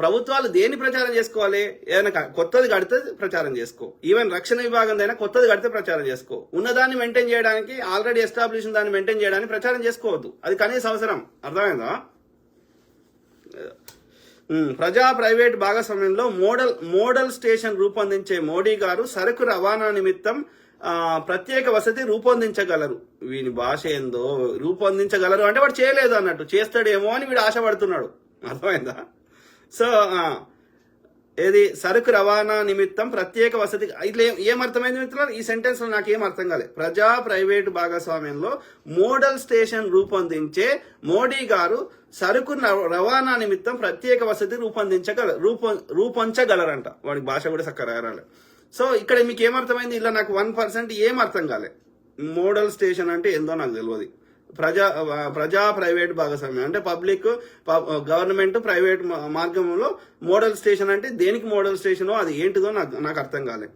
ప్రభుత్వాలు దేన్ని ప్రచారం చేసుకోవాలి? ఏదైనా కొత్తది కడితే ప్రచారం చేసుకో. ఈవెన్ రక్షణ విభాగం అయినా కొత్తది కడితే ప్రచారం చేసుకో. ఉన్నదాన్ని మెయింటైన్ చేయడానికి, ఆల్రెడీ ఎస్టాబ్లిష్ దాన్ని మెయింటైన్ చేయడానికి ప్రచారం చేసుకోవద్దు. అది కనీస అవసరం. అర్థమైందా? ప్రజా ప్రైవేట్ భాగస్వామ్యంలో మోడల్ స్టేషన్ రూపొందించే మోడీ గారు సరుకు రవాణా నిమిత్తం ప్రత్యేక వసతి రూపొందించగలరు. వీని భాష ఏందో, రూపొందించగలరు అంటే వాడు చేయలేదు అన్నట్టు, చేస్తాడేమో అని వీడు ఆశపడుతున్నాడు. అర్థమైందా? సో ఏది సరుకు రవాణా నిమిత్తం ప్రత్యేక వసతి, ఇట్లా ఏమర్థమైంది మిత్రులు? ఈ సెంటెన్స్ లో నాకు ఏం అర్థం కాలేదు. ప్రజా ప్రైవేటు భాగస్వామ్యంలో మోడల్ స్టేషన్ రూపొందించే మోడీ గారు సరుకు రవాణా నిమిత్తం ప్రత్యేక వసతి రూపొంచగలరంట. వాడికి భాష కూడా చక్కగా రాలే. సో ఇక్కడ మీకు ఏమర్థమైంది? ఇలా నాకు 1% ఏం అర్థం కాలే. మోడల్ స్టేషన్ అంటే ఏందో నాకు తెలియదు. ప్రజా ప్రైవేట్ భాగస్వామ్యం అంటే పబ్లిక్, గవర్నమెంట్, ప్రైవేట్ మార్గంలో మోడల్ స్టేషన్ అంటే దేనికి మోడల్ స్టేషనో అది ఏంటిదో నాకు అర్థం కాలే.